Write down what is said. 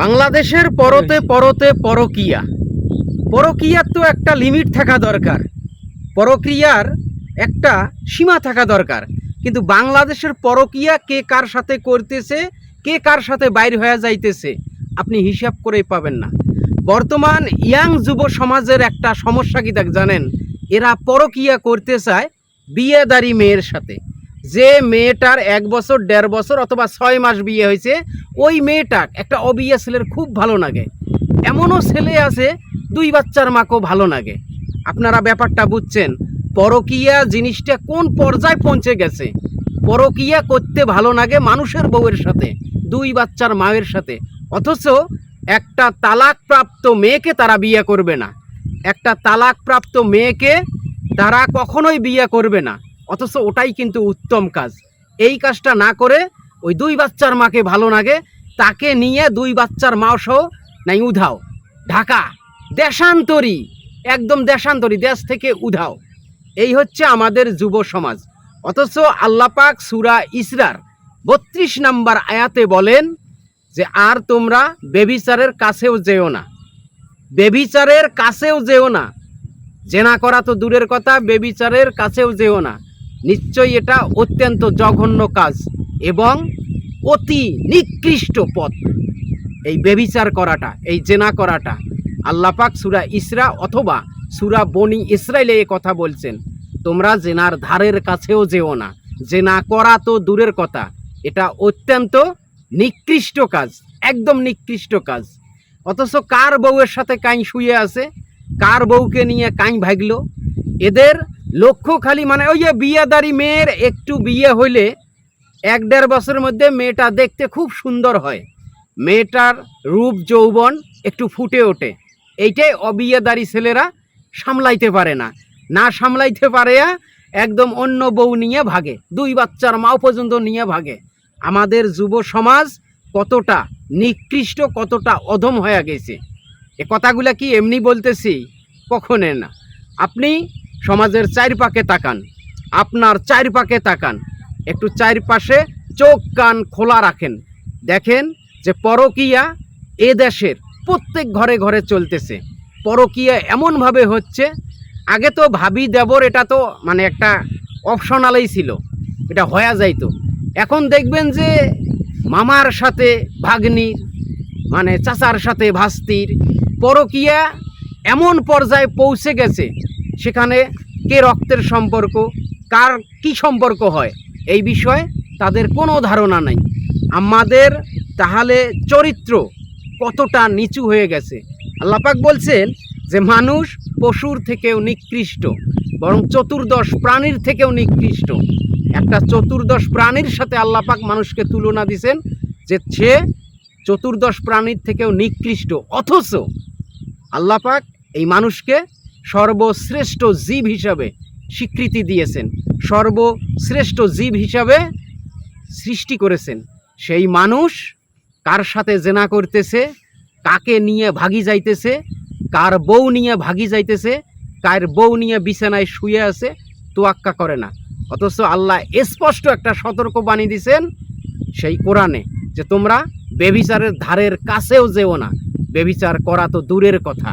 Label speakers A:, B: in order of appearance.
A: বাংলাদেশের পরতে পরতে পরকীয়া। পরকীয়ার তো একটা লিমিট থাকা দরকার, পরকীয়ার একটা সীমা থাকা দরকার। কিন্তু বাংলাদেশের পরকীয়া কে কার সাথে করতেছে, কে কার সাথে বাইর হয়ে যাইতেছে, আপনি হিসাব করেই পাবেন না। বর্তমান ইয়াং যুব সমাজের একটা সমস্যা কি দেখ জানেন? এরা পরকীয়া করতে চায় বিয়েদারি মেয়ের সাথে। যে মেয়েটার 1 বছর 1.5 বছর অথবা 6 মাস বিয়ে হয়েছে, ওই মেয়েটার একটা অবিয়া ছেলের খুব ভালো লাগে। এমনও ছেলে আছে 2 বাচ্চার মাকেও ভালো লাগে। আপনারা ব্যাপারটা বুঝছেন? পরকীয়া জিনিসটা কোন পর্যায়ে পৌঁছে গেছে। পরকীয়া করতে ভালো লাগে মানুষের বউয়ের সাথে, 2 বাচ্চার মায়ের সাথে। অথচ একটা তালাকপ্রাপ্ত মেয়েকে তারা বিয়ে করবে না, একটা তালাকপ্রাপ্ত মেয়েকে তারা কখনোই বিয়ে করবে না। অথচ ওটাই কিন্তু উত্তম কাজ। এই কাজটা না করে ওই 2 বাচ্চার মাকে ভালো লাগে, তাকে নিয়ে 2 বাচ্চার মা সহ নাই উধাও, ঢাকা, দেশান্তরী, একদম দেশান্তরী, দেশ থেকে উধাও। এই হচ্ছে আমাদের যুব সমাজ। অথচ আল্লাহ পাক সূরা ইসরার 32 নম্বর আয়াতে বলেন যে আর তোমরা বেবিচারের কাছেও যেও না, বেবিচারের কাছেও যেও না। জেনা করা তো দূরের কথা, বেবিচারের কাছেও যেও না। নিশ্চয়ই এটা অত্যন্ত জঘন্য কাজ এবং অতি নিকৃষ্ট পথ। এই বেবিচার করাটা, এই জেনা করাটা, আল্লাহ পাক সূরা ইসরা অথবা সূরা বনি ইসরাইলে এই কথা বলছেন, তোমরা জেনার ধারের কাছেও যেও না। জেনা করা তো দূরের কথা, এটা অত্যন্ত নিকৃষ্ট কাজ, একদম নিকৃষ্ট কাজ। অথচ কার বউয়ের সাথে কাইন শুয়ে আছে, কার বউকে নিয়ে কাইন ভাগলো। এদের লক্ষ্য খালি মানে ওই যে বিয়েদারি মেয়ের একটু বিয়ে হইলে 1-1.5 বছরের মধ্যে মেয়েটা দেখতে খুব সুন্দর হয়, মেয়েটার রূপ যৌবন একটু ফুটে ওঠে। এইটাই অবিয়েদারি ছেলেরা সামলাইতে পারে না, না সামলাইতে পারে একদম অন্য বউ নিয়ে ভাগে, 2 বাচ্চার মাও পর্যন্ত নিয়ে ভাগে। আমাদের যুব সমাজ কতটা নিকৃষ্ট, কতটা অধম হয়ে গেছে। এ কথাগুলা কি এমনি বলতেছি? কখনো না। আপনি সমাজের চারিপাশে তাকান, আপনার চারিপাশে তাকান, একটু চারপাশে চোখ কান খোলা রাখেন, দেখেন যে পরকীয়া এ দেশের প্রত্যেক ঘরে ঘরে চলতেছে। পরকীয়া এমনভাবে হচ্ছে, আগে তো ভাবি দেবর এটা তো মানে একটা অপশনালই ছিল, এটা হয়ে যাইতো। এখন দেখবেন যে মামার সাথে ভাগ্নির, মানে চাচার সাথে ভাস্তির পরকীয়া এমন পর্যায়ে পৌঁছে গেছে, সেখানে কে রক্তের সম্পর্ক, কার কি সম্পর্ক হয়, এই বিষয়ে তাদের কোনো ধারণা নাই। আমাদের তাহলে চরিত্র কতটা নিচু হয়ে গেছে। আল্লাহ পাক বলছেন যে মানুষ পশুর থেকেও নিকৃষ্ট, বরং চতুর্দশ প্রাণীর থেকেও নিকৃষ্ট। একটা চতুর্দশ প্রাণীর সাথে আল্লাহ পাক মানুষকে তুলনা দিয়েছেন যে সে চতুর্দশ প্রাণীর থেকেও নিকৃষ্ট। অথচ আল্লাহ পাক এই মানুষকে সর্বশ্রেষ্ঠ জীব হিসাবে স্বীকৃতি দিয়েছেন, সর্বশ্রেষ্ঠ জীব হিসাবে সৃষ্টি করেছেন। সেই মানুষ কার সাথে জেনা করতেছে, কাকে নিয়ে ভাগি যাইতেছে, কার বউ নিয়ে ভাগি যাইতেছে, কার বউ নিয়ে বিছানায় শুয়ে আছে, তোয়াক্কা করে না। অথচ আল্লাহ স্পষ্ট একটা সতর্কবাণী দিয়েছেন সেই কোরআনে যে তোমরা বেবিচারের ধারের কাছেও যেও না। বেবিচার করা তো দূরের কথা।